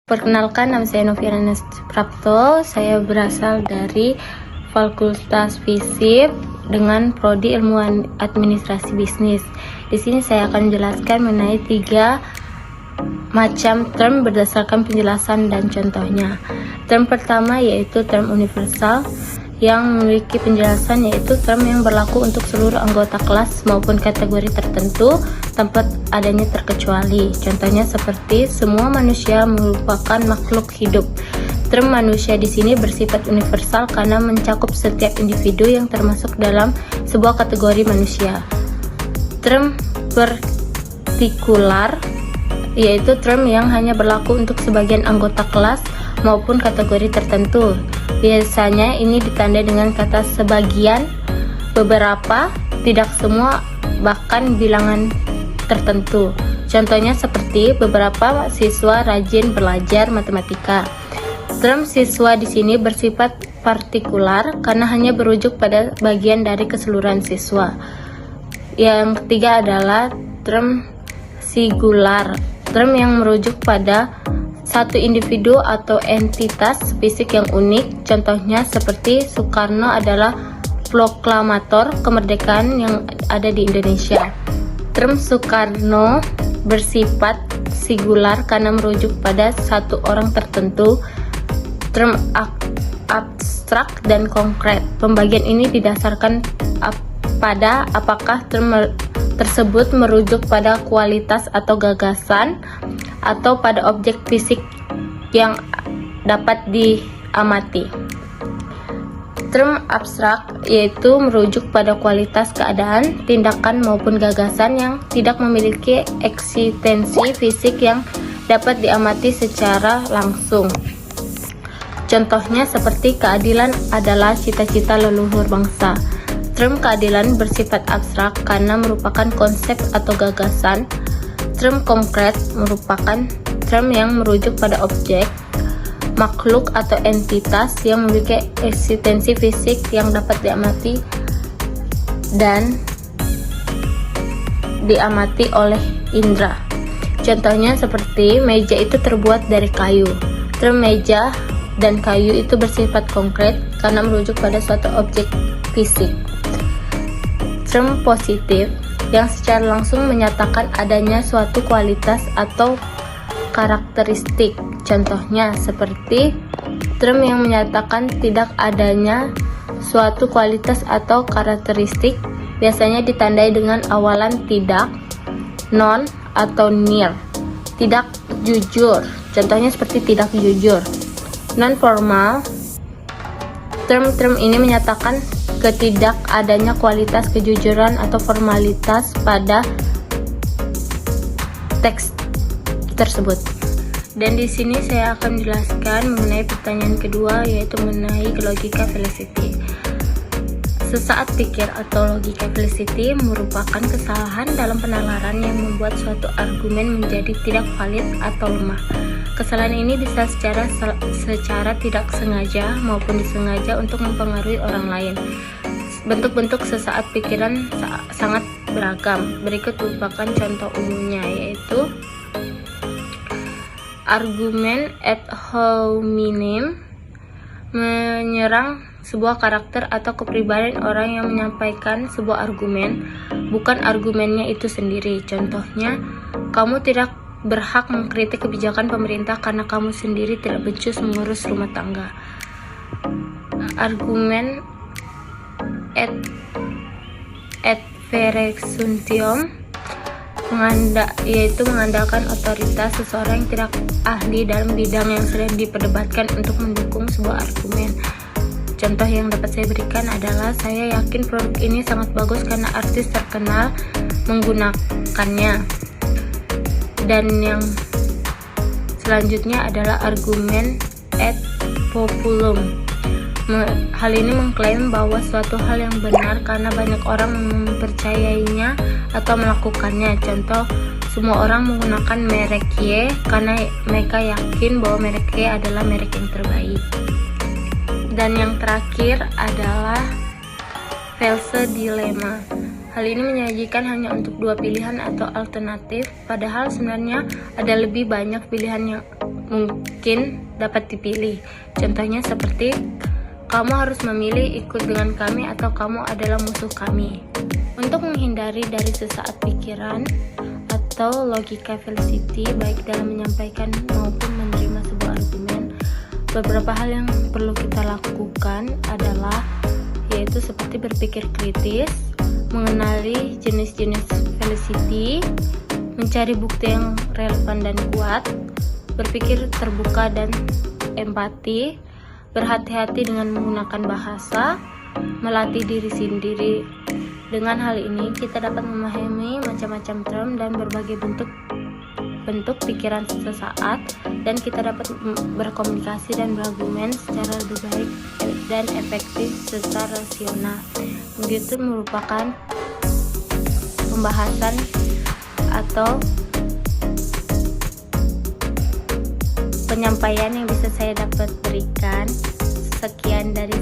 Perkenalkan, nama saya Noviana Prapto. Saya berasal dari Fakultas FISIP dengan prodi Ilmu Administrasi Bisnis. Di sini saya akan menjelaskan mengenai 3 macam term berdasarkan penjelasan dan contohnya. Term pertama yaitu term universal yang memiliki penjelasan, yaitu term yang berlaku untuk seluruh anggota kelas maupun kategori tertentu tanpa adanya terkecuali. Contohnya seperti semua manusia merupakan makhluk hidup. Term manusia di sini bersifat universal karena mencakup setiap individu yang termasuk dalam sebuah kategori manusia. Term partikular yaitu term yang hanya berlaku untuk sebagian anggota kelas maupun kategori tertentu. Biasanya ini ditandai dengan kata sebagian, beberapa, tidak semua, bahkan bilangan tertentu. Contohnya seperti beberapa siswa rajin belajar matematika. Term siswa di sini bersifat partikular karena hanya berujuk pada bagian dari keseluruhan siswa. Yang ketiga adalah term singular, term yang merujuk pada satu individu atau entitas fisik yang unik. Contohnya seperti Soekarno adalah proklamator kemerdekaan yang ada di Indonesia. Term Soekarno bersifat singular karena merujuk pada satu orang tertentu. Term abstrak dan konkret. Pembagian ini didasarkan pada apakah term tersebut merujuk pada kualitas atau gagasan atau pada objek fisik yang dapat diamati. Term abstrak yaitu merujuk pada kualitas keadaan, tindakan maupun gagasan yang tidak memiliki eksistensi fisik yang dapat diamati secara langsung. Contohnya seperti keadilan adalah cita-cita leluhur bangsa. Term keadilan bersifat abstrak karena merupakan konsep atau gagasan. Term konkret merupakan term yang merujuk pada objek, makhluk atau entitas yang memiliki eksistensi fisik yang dapat diamati dan diamati oleh indera. Contohnya seperti meja itu terbuat dari kayu. Term meja dan kayu itu bersifat konkret karena merujuk pada suatu objek fisik. Term positif yang secara langsung menyatakan adanya suatu kualitas atau karakteristik. Contohnya seperti term yang menyatakan tidak adanya suatu kualitas atau karakteristik biasanya ditandai dengan awalan tidak, non, atau near. Tidak jujur. Contohnya seperti tidak jujur. Non formal. Term-term ini menyatakan ketidak adanya kualitas kejujuran atau formalitas pada teks tersebut. Dan di sini saya akan menjelaskan mengenai pertanyaan kedua, yaitu mengenai logika felicity. Sesaat pikir atau logika felicity merupakan kesalahan dalam penalaran yang membuat suatu argumen menjadi tidak valid atau lemah. Kesalahan ini bisa secara tidak sengaja maupun disengaja untuk mempengaruhi orang lain. Bentuk-bentuk sesaat pikiran sangat beragam. Berikut merupakan contoh umumnya, yaitu argumen ad hominem, menyerang sebuah karakter atau kepribadian orang yang menyampaikan sebuah argumen, bukan argumennya itu sendiri. Contohnya, kamu tidak berhak mengkritik kebijakan pemerintah karena kamu sendiri tidak becus mengurus rumah tangga. Argumen adversarium yaitu mengandalkan otoritas seseorang yang tidak ahli dalam bidang yang sedang diperdebatkan untuk mendukung sebuah argumen. Contoh yang dapat saya berikan adalah, saya yakin produk ini sangat bagus karena artis terkenal menggunakannya. Dan yang selanjutnya adalah argumen ad populum. Hal ini mengklaim bahwa suatu hal yang benar karena banyak orang mempercayainya atau melakukannya. Contoh, semua orang menggunakan merek Y karena mereka yakin bahwa merek Y adalah merek yang terbaik. Dan yang terakhir adalah false dilemma. Hal ini menyajikan hanya untuk 2 pilihan atau alternatif, padahal sebenarnya ada lebih banyak pilihan yang mungkin dapat dipilih. Contohnya seperti, kamu harus memilih ikut dengan kami atau kamu adalah musuh kami. Untuk menghindari dari sesaat pikiran atau logika Felicity baik dalam menyampaikan maupun menerima sebuah argumen, beberapa hal yang perlu kita lakukan adalah yaitu seperti berpikir kritis, mengenali jenis-jenis Felicity, mencari bukti yang relevan dan kuat, berpikir terbuka dan empati, berhati-hati dengan menggunakan bahasa, melatih diri sendiri. Dengan hal ini kita dapat memahami macam-macam term dan berbagai bentuk pikiran sesaat, dan kita dapat berkomunikasi dan berargumen secara lebih baik dan efektif serta rasional. Begitu merupakan pembahasan atau penyampaian yang bisa saya dapat berikan. Sekian dari